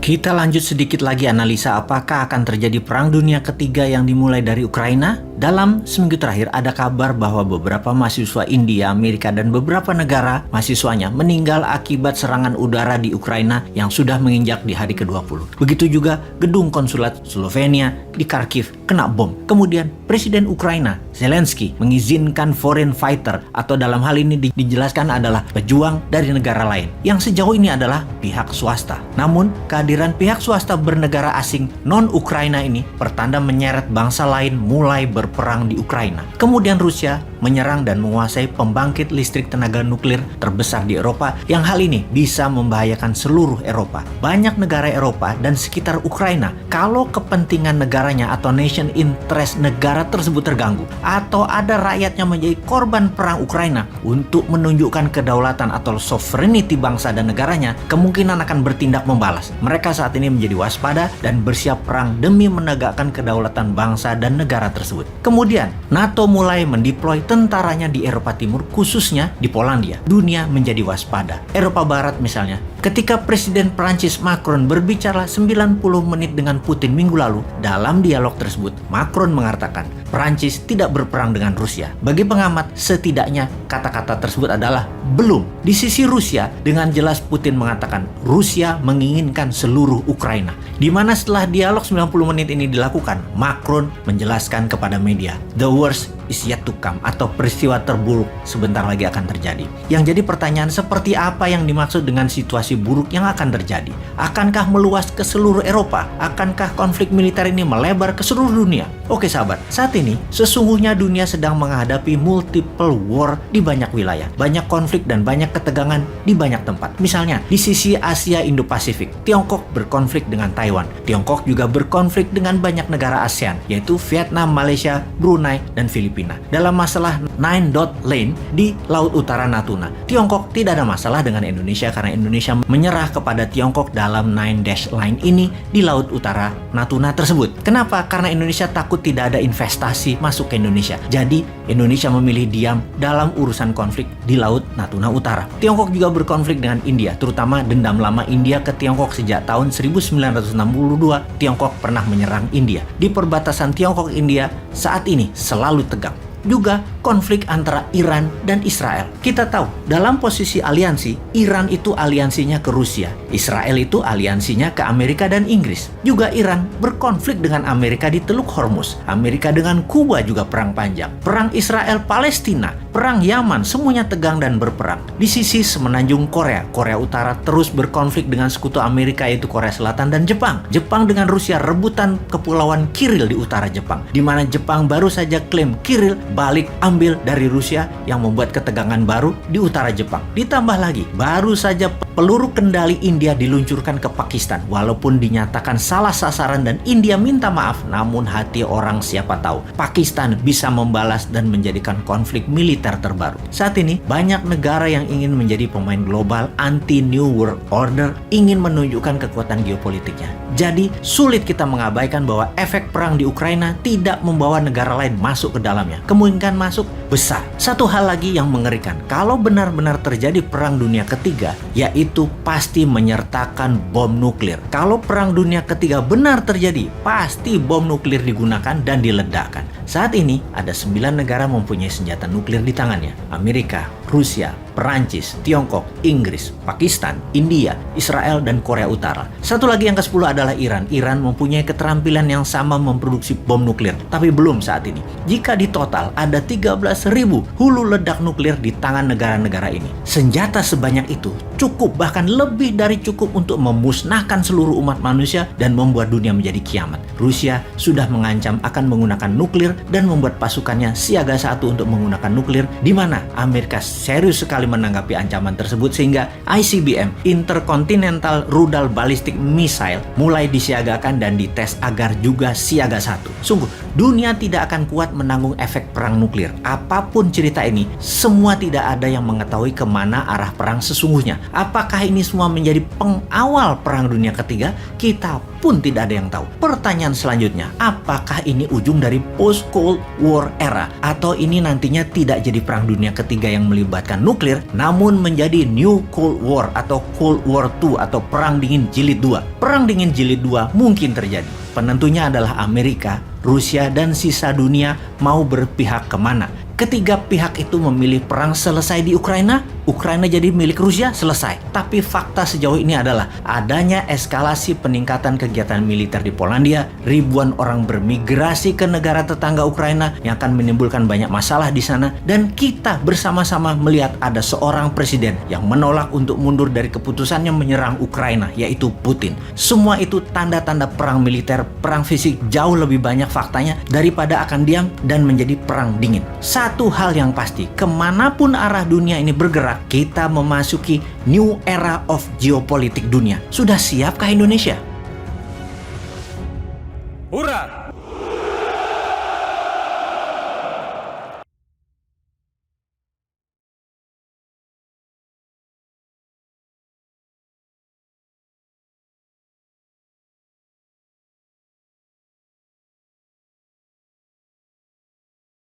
Kita lanjut sedikit lagi analisa apakah akan terjadi Perang Dunia Ketiga yang dimulai dari Ukraina. Dalam seminggu terakhir ada kabar bahwa beberapa mahasiswa India, Amerika, dan beberapa negara mahasiswanya meninggal akibat serangan udara di Ukraina yang sudah menginjak di hari ke-20. Begitu juga gedung konsulat Slovenia di Kharkiv kena bom. Kemudian Presiden Ukraina Zelensky mengizinkan foreign fighter, atau dalam hal ini dijelaskan adalah pejuang dari negara lain yang sejauh ini adalah pihak swasta. Namun kehadiran pihak swasta bernegara asing non-Ukraina ini pertanda menyeret bangsa lain mulai berperang di Ukraina. Kemudian Rusia menyerang dan menguasai pembangkit listrik tenaga nuklir terbesar di Eropa yang hal ini bisa membahayakan seluruh Eropa. Banyak negara Eropa dan sekitar Ukraina, kalau kepentingan negaranya atau nation interest negara tersebut terganggu atau ada rakyatnya menjadi korban perang Ukraina, untuk menunjukkan kedaulatan atau sovereignty bangsa dan negaranya, kemungkinan akan bertindak membalas. Mereka saat ini menjadi waspada dan bersiap perang demi menegakkan kedaulatan bangsa dan negara tersebut. Kemudian NATO mulai mendeploy tentaranya di Eropa Timur, khususnya di Polandia. Dunia menjadi waspada. Eropa Barat misalnya, ketika Presiden Prancis Macron berbicara 90 menit dengan Putin minggu lalu, dalam dialog tersebut Macron mengatakan Prancis tidak berperang dengan Rusia. Bagi pengamat, setidaknya kata-kata tersebut adalah belum. Di sisi Rusia, dengan jelas Putin mengatakan Rusia menginginkan seluruh Ukraina. Di mana setelah dialog 90 menit ini dilakukan, Macron menjelaskan kepada media, the worst is yet to come, atau peristiwa terburuk sebentar lagi akan terjadi. Yang jadi pertanyaan, seperti apa yang dimaksud dengan situasi buruk yang akan terjadi? Akankah meluas ke seluruh Eropa? Akankah konflik militer ini melebar ke seluruh dunia? Oke sahabat, saat ini sesungguhnya dunia sedang menghadapi multiple war di banyak wilayah. Banyak konflik dan banyak ketegangan di banyak tempat. Misalnya di sisi Asia Indo-Pasifik, Tiongkok berkonflik dengan Taiwan. Tiongkok juga berkonflik dengan banyak negara ASEAN, yaitu Vietnam, Malaysia, Brunei, dan Filipina. Dalam masalah Nine Dot Line di Laut Utara Natuna, Tiongkok tidak ada masalah dengan Indonesia karena Indonesia menyerah kepada Tiongkok dalam Nine Dash Line ini di Laut Utara Natuna tersebut. Kenapa? Karena Indonesia takut tidak ada investasi masuk ke Indonesia. Jadi Indonesia memilih diam dalam urusan konflik di Laut Natuna Utara. Tiongkok juga berkonflik dengan India, terutama dendam lama India ke Tiongkok sejak tahun 1962. Tiongkok pernah menyerang India. Di perbatasan Tiongkok-India saat ini selalu tegang. Juga konflik antara Iran dan Israel. Kita tahu, dalam posisi aliansi, Iran itu aliansinya ke Rusia, Israel itu aliansinya ke Amerika dan Inggris. Juga Iran berkonflik dengan Amerika di Teluk Hormuz. Amerika dengan Kuba juga perang panjang. Perang Israel-Palestina, perang Yaman, semuanya tegang dan berperang. Di sisi semenanjung Korea, Korea Utara terus berkonflik dengan sekutu Amerika yaitu Korea Selatan dan Jepang. Jepang dengan Rusia rebutan kepulauan Kiril di utara Jepang, di mana Jepang baru saja klaim Kiril balik ambil dari Rusia yang membuat ketegangan baru di utara Jepang. Ditambah lagi, baru saja peluru kendali India diluncurkan ke Pakistan. Walaupun dinyatakan salah sasaran dan India minta maaf, namun hati orang siapa tahu Pakistan bisa membalas dan menjadikan konflik militer terbaru. Saat ini banyak negara yang ingin menjadi pemain global anti New World Order, ingin menunjukkan kekuatan geopolitiknya. Jadi sulit kita mengabaikan bahwa efek perang di Ukraina tidak membawa negara lain masuk ke dalamnya. Kemungkinan masuk besar. Satu hal lagi yang mengerikan, kalau benar-benar terjadi perang dunia ketiga, yaitu pasti menyertakan bom nuklir. Kalau perang dunia ketiga benar terjadi, pasti bom nuklir digunakan dan diledakkan. Saat ini ada 9 negara mempunyai senjata nuklir di tangannya. Amerika, Rusia, Perancis, Tiongkok, Inggris, Pakistan, India, Israel, dan Korea Utara. Satu lagi yang ke-10 adalah Iran. Iran mempunyai keterampilan yang sama memproduksi bom nuklir, tapi belum saat ini. Jika di total ada 13.000 hulu ledak nuklir di tangan negara-negara ini. Senjata sebanyak itu cukup, bahkan lebih dari cukup untuk memusnahkan seluruh umat manusia dan membuat dunia menjadi kiamat. Rusia sudah mengancam akan menggunakan nuklir dan membuat pasukannya siaga 1 untuk menggunakan nuklir, di mana Amerika serius sekali menanggapi ancaman tersebut sehingga ICBM, Intercontinental Rudal Ballistic Missile, mulai disiagakan dan dites agar juga siaga 1. Sungguh, dunia tidak akan kuat menanggung efek perang nuklir. Apapun cerita ini, semua tidak ada yang mengetahui kemana arah perang sesungguhnya. Apakah ini semua menjadi pengawal perang dunia ketiga? Kita pun tidak ada yang tahu. Pertanyaan selanjutnya, apakah ini ujung dari post-Cold War era? Atau ini nantinya tidak jadi perang dunia ketiga yang melibatkan nuklir, namun menjadi New Cold War atau Cold War II atau Perang Dingin Jilid 2. Perang Dingin Jilid 2 mungkin terjadi. Penentunya adalah Amerika, Rusia, dan sisa dunia mau berpihak kemana. Ketiga pihak itu memilih perang selesai di Ukraina, Ukraina jadi milik Rusia, selesai. Tapi fakta sejauh ini adalah adanya eskalasi peningkatan kegiatan militer di Polandia, ribuan orang bermigrasi ke negara tetangga Ukraina yang akan menimbulkan banyak masalah di sana, dan kita bersama-sama melihat ada seorang presiden yang menolak untuk mundur dari keputusannya menyerang Ukraina, yaitu Putin. Semua itu tanda-tanda perang militer, perang fisik jauh lebih banyak faktanya daripada akan diam dan menjadi perang dingin. Satu hal yang pasti, kemanapun arah dunia ini bergerak, kita memasuki new era of geopolitik dunia. Sudah siapkah Indonesia? Hurrah!